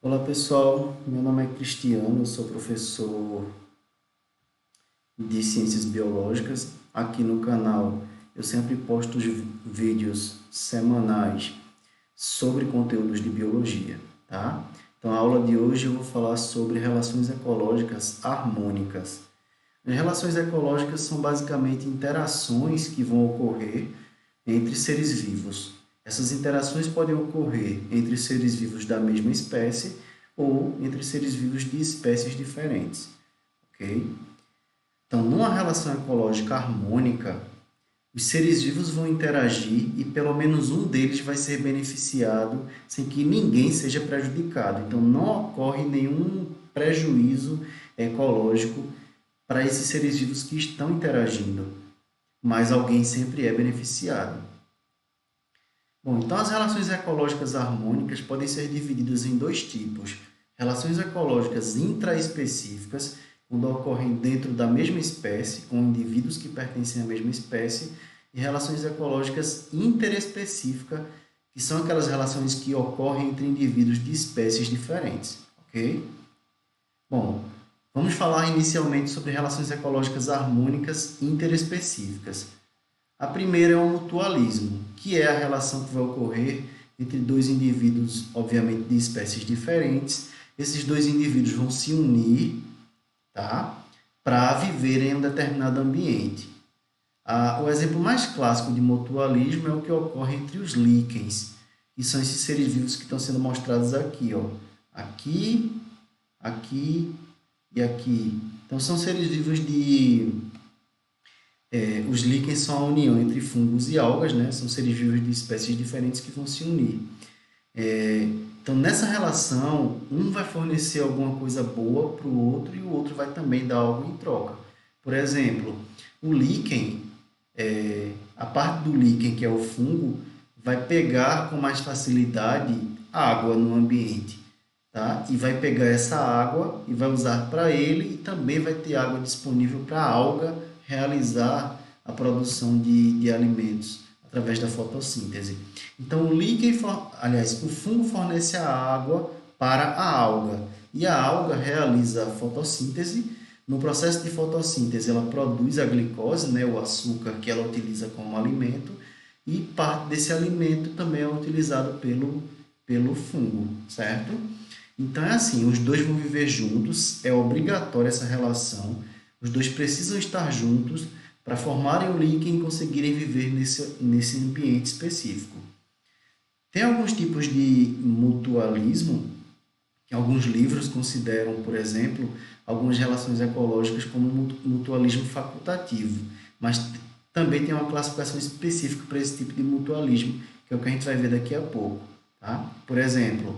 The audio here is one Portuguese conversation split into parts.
Olá pessoal, meu nome é Cristiano, eu sou professor de Ciências Biológicas. Aqui no canal eu sempre posto os vídeos semanais sobre conteúdos de biologia, tá? Então a aula de hoje eu vou falar sobre relações ecológicas harmônicas. As relações ecológicas são basicamente interações que vão ocorrer entre seres vivos. Essas interações podem ocorrer entre seres vivos da mesma espécie ou entre seres vivos de espécies diferentes, ok? Então, numa relação ecológica harmônica, os seres vivos vão interagir e pelo menos um deles vai ser beneficiado sem que ninguém seja prejudicado. Então, não ocorre nenhum prejuízo ecológico para esses seres vivos que estão interagindo, mas alguém sempre é beneficiado. Bom, então as relações ecológicas harmônicas podem ser divididas em dois tipos: relações ecológicas intraespecíficas, quando ocorrem dentro da mesma espécie, com indivíduos que pertencem à mesma espécie, e relações ecológicas interespecíficas, que são aquelas relações que ocorrem entre indivíduos de espécies diferentes, ok? Bom, vamos falar inicialmente sobre relações ecológicas harmônicas interespecíficas. A primeira é o mutualismo, que é a relação que vai ocorrer entre dois indivíduos, obviamente de espécies diferentes. Esses dois indivíduos vão se unir, tá? Para viverem em um determinado ambiente. O exemplo mais clássico de mutualismo é o que ocorre entre os líquens, que são esses seres vivos que estão sendo mostrados aqui, ó. Aqui, aqui e aqui. Então, são seres vivos de os líquens são a união entre fungos e algas, né? São seres vivos de espécies diferentes que vão se unir. Então, nessa relação, um vai fornecer alguma coisa boa para o outro e o outro vai também dar algo em troca. Por exemplo, o líquen, a parte do líquen, que é o fungo, vai pegar com mais facilidade água no ambiente, tá? E vai pegar essa água e vai usar para ele e também vai ter água disponível para a alga realizar a produção de alimentos através da fotossíntese. Então, o líquen, aliás, o fungo fornece a água para a alga e a alga realiza a fotossíntese. No processo de fotossíntese, ela produz a glicose, né, o açúcar que ela utiliza como alimento, e parte desse alimento também é utilizado pelo fungo, certo? Então é assim, os dois vão viver juntos, é obrigatória essa relação, os dois precisam estar juntos para formarem o líquen e conseguirem viver nesse ambiente específico. Tem alguns tipos de mutualismo que alguns livros consideram, por exemplo, algumas relações ecológicas como mutualismo facultativo, mas também tem uma classificação específica para esse tipo de mutualismo, que é o que a gente vai ver daqui a pouco. Tá? Por exemplo,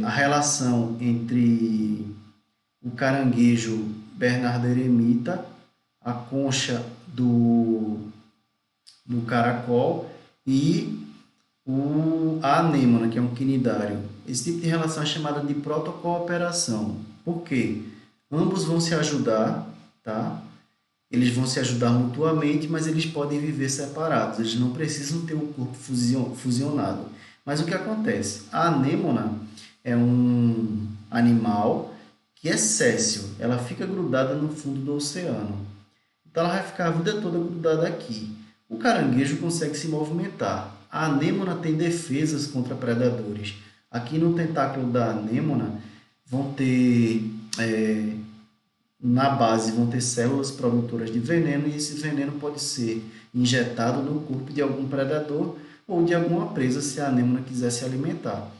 a relação entre o caranguejo Bernardo eremita, a concha do caracol e a anêmona, que é um quinidário. Esse tipo de relação é chamada de protocooperação. Por quê? Ambos vão se ajudar, tá? Eles vão se ajudar mutuamente, mas eles podem viver separados. Eles não precisam ter um corpo fusionado. Mas o que acontece? A anêmona é um animal que é séssil. Ela fica grudada no fundo do oceano. Então ela vai ficar a vida toda grudada aqui. O caranguejo consegue se movimentar. A anêmona tem defesas contra predadores. Aqui no tentáculo da anêmona vão ter, na base, vão ter células produtoras de veneno e esse veneno pode ser injetado no corpo de algum predador ou de alguma presa se a anêmona quiser se alimentar.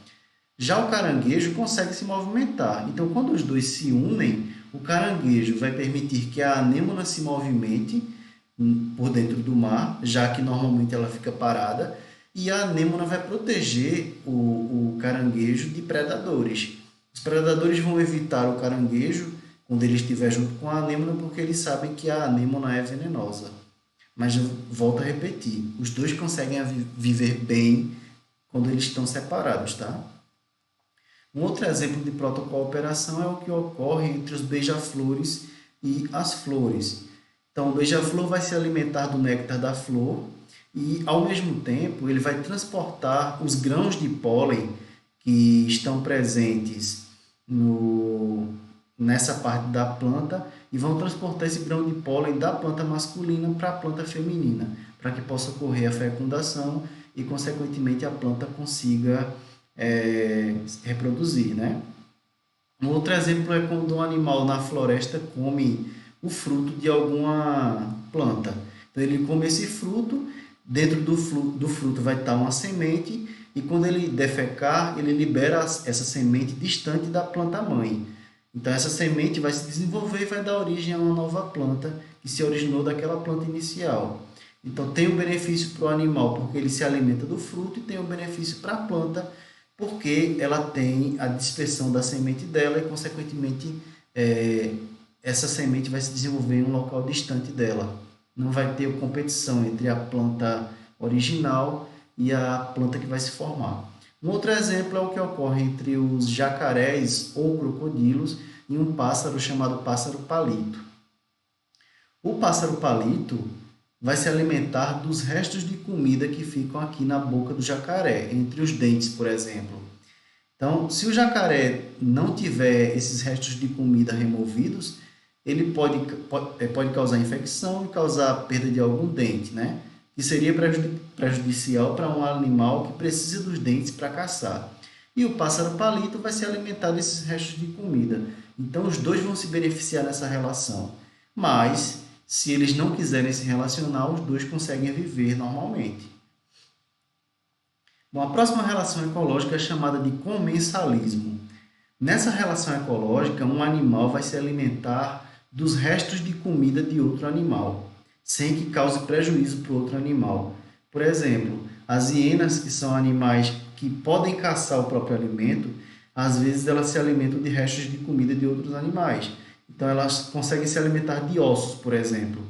Já o caranguejo consegue se movimentar. Então, quando os dois se unem, o caranguejo vai permitir que a anêmona se movimente por dentro do mar, já que normalmente ela fica parada, e a anêmona vai proteger o caranguejo de predadores. Os predadores vão evitar o caranguejo quando ele estiver junto com a anêmona, porque eles sabem que a anêmona é venenosa. Mas eu volto a repetir, os dois conseguem viver bem quando eles estão separados, tá? Um outro exemplo de protocooperação é o que ocorre entre os beija-flores e as flores. Então, o beija-flor vai se alimentar do néctar da flor e, ao mesmo tempo, ele vai transportar os grãos de pólen que estão presentes nessa parte da planta e vão transportar esse grão de pólen da planta masculina para a planta feminina, para que possa ocorrer a fecundação e, consequentemente, a planta consiga reproduzir, né? Um outro exemplo é quando um animal na floresta come o fruto de alguma planta. Então, ele come esse fruto, dentro do fruto vai estar uma semente, e quando ele defecar, ele libera essa semente distante da planta mãe. Então, essa semente vai se desenvolver e vai dar origem a uma nova planta que se originou daquela planta inicial. Então, tem o benefício para o animal porque ele se alimenta do fruto, e tem o benefício para a planta porque ela tem a dispersão da semente dela e, consequentemente, essa semente vai se desenvolver em um local distante dela. Não vai ter competição entre a planta original e a planta que vai se formar. Um outro exemplo é o que ocorre entre os jacarés ou crocodilos e um pássaro chamado pássaro palito. O pássaro palito vai se alimentar dos restos de comida que ficam aqui na boca do jacaré, entre os dentes, por exemplo. Então, se o jacaré não tiver esses restos de comida removidos, ele pode causar infecção e causar perda de algum dente, né? Que seria prejudicial para um animal que precisa dos dentes para caçar. E o pássaro palito vai se alimentar desses restos de comida. Então, os dois vão se beneficiar nessa relação. Mas, se eles não quiserem se relacionar, os dois conseguem viver normalmente. Bom, a próxima relação ecológica é chamada de comensalismo. Nessa relação ecológica, um animal vai se alimentar dos restos de comida de outro animal, sem que cause prejuízo para o outro animal. Por exemplo, as hienas, que são animais que podem caçar o próprio alimento, às vezes elas se alimentam de restos de comida de outros animais. Então, elas conseguem se alimentar de ossos, por exemplo.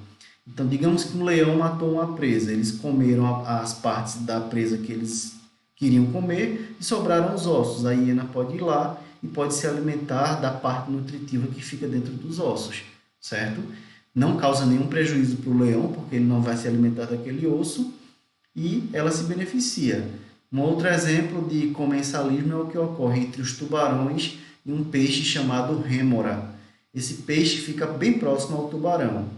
Então, digamos que um leão matou uma presa. Eles comeram as partes da presa que eles queriam comer e sobraram os ossos. A hiena pode ir lá e pode se alimentar da parte nutritiva que fica dentro dos ossos, certo? Não causa nenhum prejuízo para o leão, porque ele não vai se alimentar daquele osso, e ela se beneficia. Um outro exemplo de comensalismo é o que ocorre entre os tubarões e um peixe chamado rêmora. Esse peixe fica bem próximo ao tubarão.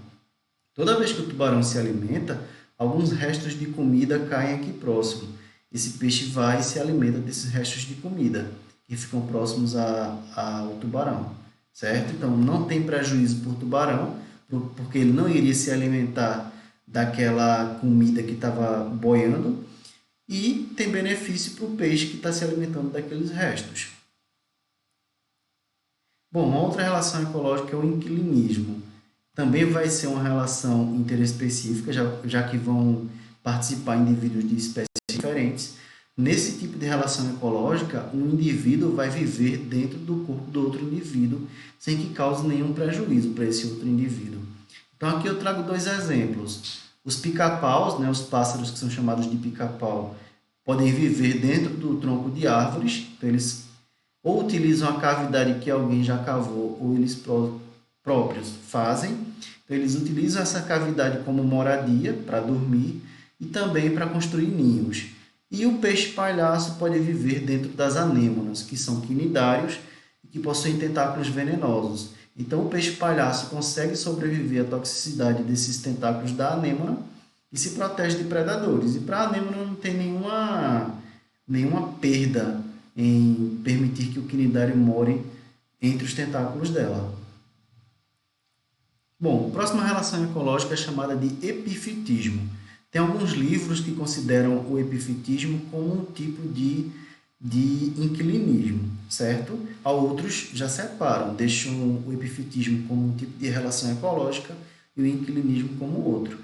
Toda vez que o tubarão se alimenta, alguns restos de comida caem aqui próximo. Esse peixe vai e se alimenta desses restos de comida que ficam próximos ao tubarão, certo? Então, não tem prejuízo para o tubarão, porque ele não iria se alimentar daquela comida que estava boiando, e tem benefício para o peixe que está se alimentando daqueles restos. Bom, uma outra relação ecológica é o inquilinismo. Também vai ser uma relação interespecífica, já que vão participar indivíduos de espécies diferentes. Nesse tipo de relação ecológica, um indivíduo vai viver dentro do corpo do outro indivíduo, sem que cause nenhum prejuízo para esse outro indivíduo. Então, aqui eu trago dois exemplos. Os pica-paus, né, os pássaros que são chamados de pica-pau, podem viver dentro do tronco de árvores. Então, eles ou utilizam a cavidade que alguém já cavou, ou eles próprios fazem. Então, eles utilizam essa cavidade como moradia para dormir e também para construir ninhos. E o peixe-palhaço pode viver dentro das anêmonas, que são quinidários e que possuem tentáculos venenosos. Então, o peixe-palhaço consegue sobreviver à toxicidade desses tentáculos da anêmona e se protege de predadores. E para a anêmona não tem nenhuma perda em permitir que o quinidário more entre os tentáculos dela. Bom, a próxima relação ecológica é chamada de epifitismo. Tem alguns livros que consideram o epifitismo como um tipo de inquilinismo, certo? Outros já separam, deixam o epifitismo como um tipo de relação ecológica e o inquilinismo como outro.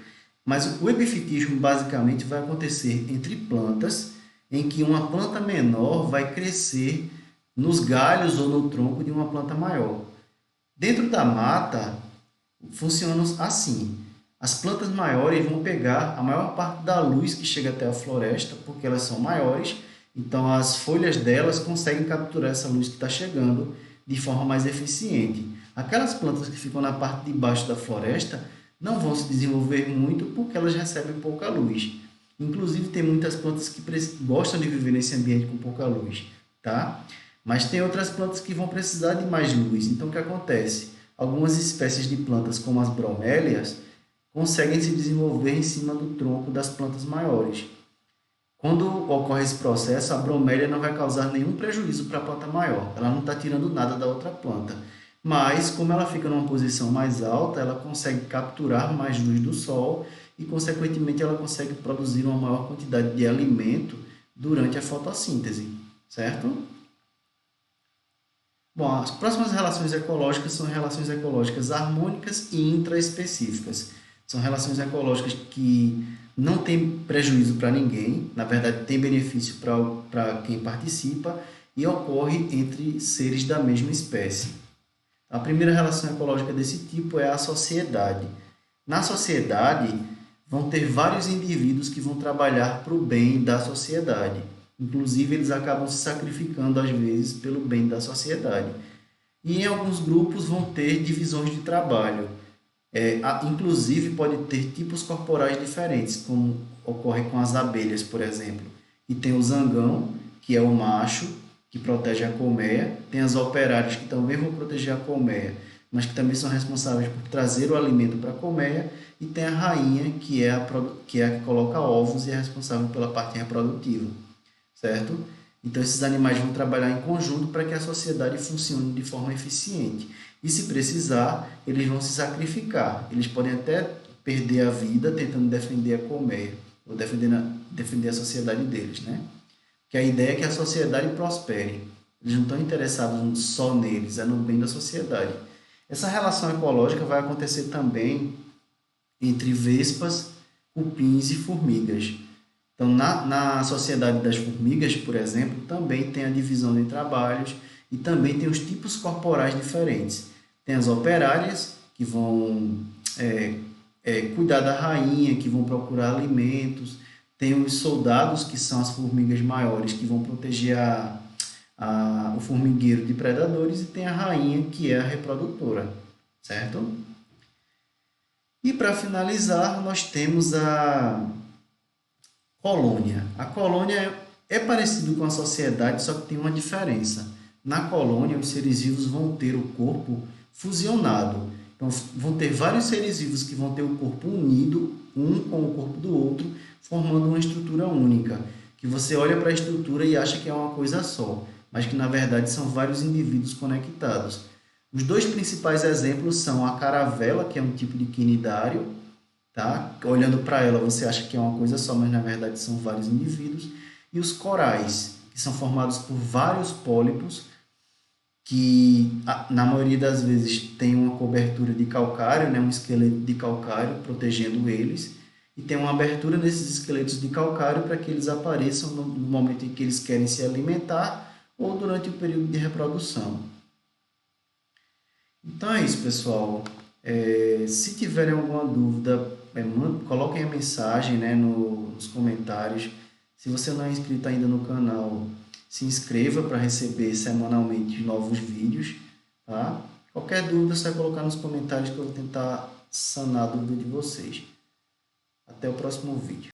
Mas o epifitismo basicamente vai acontecer entre plantas, em que uma planta menor vai crescer nos galhos ou no tronco de uma planta maior. Dentro da mata, funciona assim. As plantas maiores vão pegar a maior parte da luz que chega até a floresta, porque elas são maiores, então as folhas delas conseguem capturar essa luz que está chegando de forma mais eficiente. Aquelas plantas que ficam na parte de baixo da floresta não vão se desenvolver muito porque elas recebem pouca luz. Inclusive, tem muitas plantas que gostam de viver nesse ambiente com pouca luz. tá? Mas tem outras plantas que vão precisar de mais luz. Então, o que acontece? Algumas espécies de plantas, como as bromélias, conseguem se desenvolver em cima do tronco das plantas maiores. Quando ocorre esse processo, a bromélia não vai causar nenhum prejuízo para a planta maior. Ela não está tirando nada da outra planta. Mas, como ela fica numa posição mais alta, ela consegue capturar mais luz do sol e, consequentemente, ela consegue produzir uma maior quantidade de alimento durante a fotossíntese, certo? Bom, as próximas relações ecológicas são relações ecológicas harmônicas e intraespecíficas. São relações ecológicas que não têm prejuízo para ninguém, na verdade, tem benefício para quem participa e ocorre entre seres da mesma espécie. A primeira relação ecológica desse tipo é a sociedade. Na sociedade, vão ter vários indivíduos que vão trabalhar para o bem da sociedade. Inclusive, eles acabam se sacrificando, às vezes, pelo bem da sociedade. E em alguns grupos vão ter divisões de trabalho. Inclusive, pode ter tipos corporais diferentes, como ocorre com as abelhas, por exemplo. E tem o zangão, que é o macho, que protege a colmeia. Tem as operárias, que também vão proteger a colmeia, mas que também são responsáveis por trazer o alimento para a colmeia. E tem a rainha, que é a que coloca ovos e é responsável pela parte reprodutiva, certo? Então, esses animais vão trabalhar em conjunto para que a sociedade funcione de forma eficiente. E, se precisar, eles vão se sacrificar. Eles podem até perder a vida tentando defender a colmeia, ou defender a sociedade deles, né? Que a ideia é que a sociedade prospere. Eles não estão interessados só neles, é no bem da sociedade. Essa relação ecológica vai acontecer também entre vespas, cupins e formigas. Então, na sociedade das formigas, por exemplo, também tem a divisão de trabalhos e também tem os tipos corporais diferentes. Tem as operárias, que vão cuidar da rainha, que vão procurar alimentos. Tem os soldados, que são as formigas maiores, que vão proteger o formigueiro de predadores. E tem a rainha, que é a reprodutora, certo? E, para finalizar, nós temos a colônia. A colônia é parecido com a sociedade, só que tem uma diferença. Na colônia, os seres vivos vão ter o corpo fusionado. Então, vão ter vários seres vivos que vão ter o corpo unido, um com o corpo do outro, formando uma estrutura única, que você olha para a estrutura e acha que é uma coisa só, mas que, na verdade, são vários indivíduos conectados. Os dois principais exemplos são a caravela, que é um tipo de quinidário, tá? Olhando para ela, você acha que é uma coisa só, mas na verdade são vários indivíduos. E os corais, que são formados por vários pólipos, que na maioria das vezes tem uma cobertura de calcário, né? Um esqueleto de calcário protegendo eles, e tem uma abertura nesses esqueletos de calcário para que eles apareçam no momento em que eles querem se alimentar ou durante o período de reprodução. Então é isso, pessoal. Se tiverem alguma dúvida, coloquem a mensagem, né, nos comentários. Se você não é inscrito ainda no canal, se inscreva para receber semanalmente novos vídeos, tá? Qualquer dúvida, é só colocar nos comentários que eu vou tentar sanar a dúvida de vocês. Até o próximo vídeo.